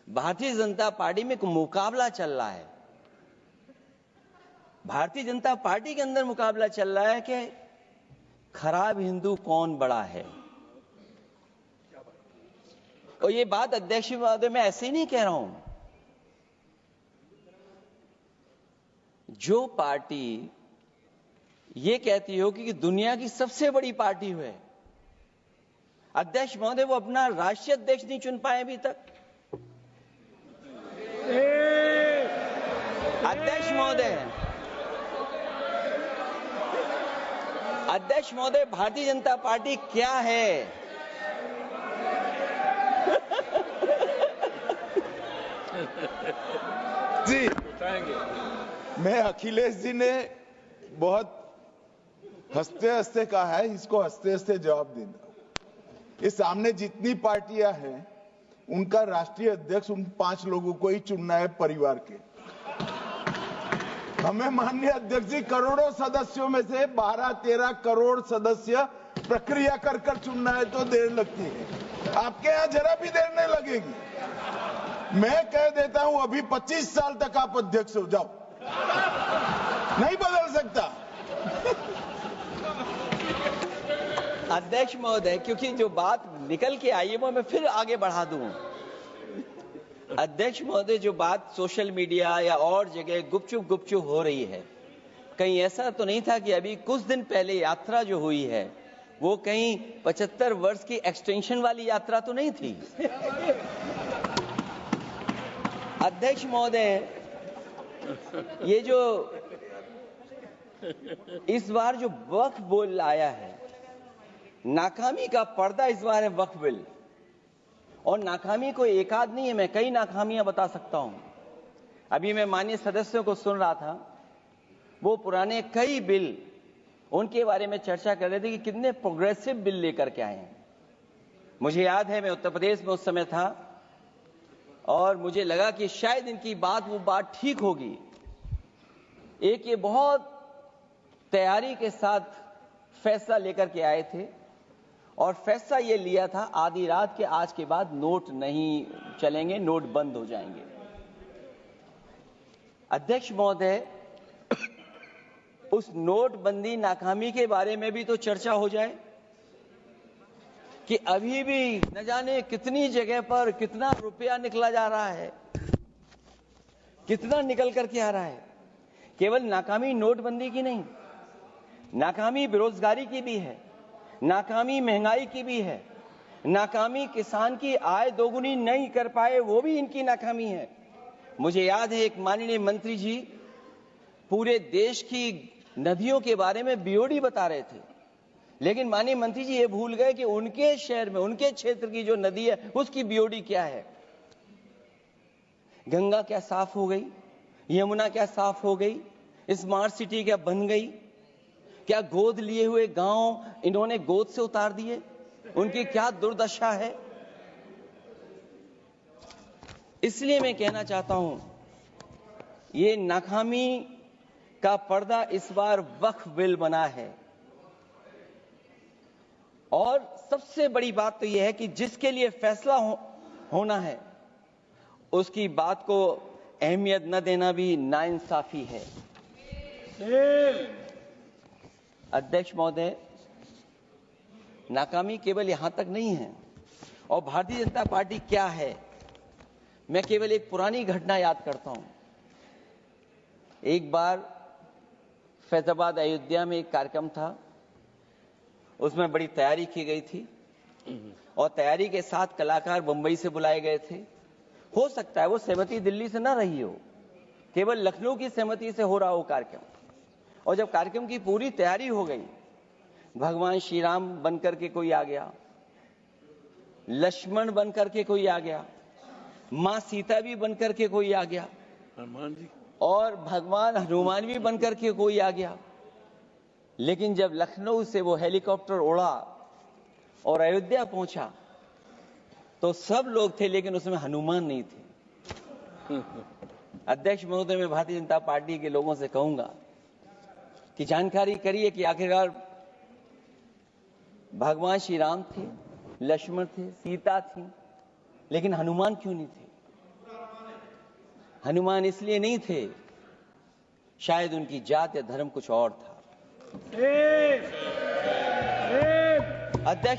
Bharatiya Janata party में एक मुकाबला चल रहा है। भारतीय जनता पार्टी के अंदर मुकाबला चल रहा है कि खराब हिंदू कौन बड़ा है। और ये बात अध्यक्ष महोदय मैं ऐसे ही नहीं कह रहा हूं। जो पार्टी ये कहती हो कि दुनिया की सबसे बड़ी पार्टी है, अध्यक्ष महोदय वो अपना राष्ट्रीय अध्यक्ष नहीं चुन पाए अभी तक। अध्यक्ष महोदय भारतीय जनता पार्टी क्या है? जी, मैं अखिलेश जी ने बहुत हंसते हंसते कहा है, इसको हंसते हंसते जवाब देना। इस सामने जितनी पार्टियां हैं उनका राष्ट्रीय अध्यक्ष उन 5 लोगों को ही चुनना है परिवार के। हमें माननीय अध्यक्ष जी करोड़ों सदस्यों में से 12-13 करोड़ सदस्य प्रक्रिया कर कर चुनना है तो देर लगती है। आपके यहाँ जरा भी देर नहीं लगेगी। मैं कह देता हूं अभी 25 साल तक आप अध्यक्ष हो जाओ, नहीं बदल सकता। अध्यक्ष महोदय क्योंकि जो बात निकल के आई है वो मैं फिर आगे बढ़ा दूं। अध्यक्ष महोदय जो बात सोशल मीडिया या और जगह गुपचुप हो रही है, कहीं ऐसा तो नहीं था कि अभी कुछ दिन पहले यात्रा जो हुई है वो कहीं 75 वर्ष की एक्सटेंशन वाली यात्रा तो नहीं थी। अध्यक्ष महोदय ये जो इस बार जो वक्फ बिल आया है, नाकामी का पर्दा इस बार है वक्फ बिल। और नाकामी कोई एक आध नहीं है, मैं कई नाकामियां बता सकता हूं। अभी मैं माननीय सदस्यों को सुन रहा था, वो पुराने कई बिल उनके बारे में चर्चा कर रहे थे कि कितने प्रोग्रेसिव बिल लेकर के आए हैं। मुझे याद है मैं उत्तर प्रदेश में उस समय था और मुझे लगा कि शायद इनकी वो बात ठीक होगी। एक ये बहुत तैयारी के साथ फैसला लेकर के आए थे और फैसला ये लिया था आधी रात के आज के बाद नोट नहीं चलेंगे, नोट बंद हो जाएंगे। अध्यक्ष महोदय उस नोटबंदी नाकामी के बारे में भी तो चर्चा हो जाए कि अभी भी न जाने कितनी जगह पर कितना रुपया निकला जा रहा है, कितना निकल करके आ रहा है। केवल नाकामी नोटबंदी की नहीं, नाकामी बेरोजगारी की भी है, नाकामी महंगाई की भी है, नाकामी किसान की आय दोगुनी नहीं कर पाए वो भी इनकी नाकामी है। मुझे याद है एक माननीय मंत्री जी पूरे देश की नदियों के बारे में बीओडी बता रहे थे, लेकिन माननीय मंत्री जी ये भूल गए कि उनके शहर में, उनके क्षेत्र की जो नदी है उसकी बीओडी क्या है। गंगा क्या साफ हो गई, यमुना क्या साफ हो गई, स्मार्ट सिटी क्या बन गई, क्या गोद लिए हुए गांव इन्होंने गोद से उतार दिए, उनकी क्या दुर्दशा है। इसलिए मैं कहना चाहता हूं ये नाकामी का पर्दा इस बार वक्फ बिल बना है। और सबसे बड़ी बात तो यह है कि जिसके लिए फैसला होना है उसकी बात को अहमियत न देना भी नाइंसाफी है। अध्यक्ष महोदय नाकामी केवल यहां तक नहीं है। और भारतीय जनता पार्टी क्या है, मैं केवल एक पुरानी घटना याद करता हूं। एक बार फैजाबाद अयोध्या में एक कार्यक्रम था, उसमें बड़ी तैयारी की गई थी और तैयारी के साथ कलाकार मुंबई से बुलाए गए थे। हो सकता है वो सहमति दिल्ली से ना रही हो, केवल लखनऊ की सहमति से हो रहा हो कार्यक्रम। और जब कार्यक्रम की पूरी तैयारी हो गई, भगवान श्री राम बनकर के कोई आ गया, लक्ष्मण बनकर के कोई आ गया, मां सीता भी बनकर के कोई आ गया, हनुमान जी और भगवान हनुमान भी बनकर के कोई आ गया। लेकिन जब लखनऊ से वो हेलीकॉप्टर उड़ा और अयोध्या पहुंचा तो सब लोग थे, लेकिन उसमें हनुमान नहीं थे। अध्यक्ष महोदय मैं भारतीय जनता पार्टी के लोगों से कहूंगा कि जानकारी करिए कि आखिरकार भगवान श्री राम थे, लक्ष्मण थे, सीता थी, लेकिन हनुमान क्यों नहीं थे। हनुमान इसलिए नहीं थे, शायद उनकी जात या धर्म कुछ और था। अध्यक्ष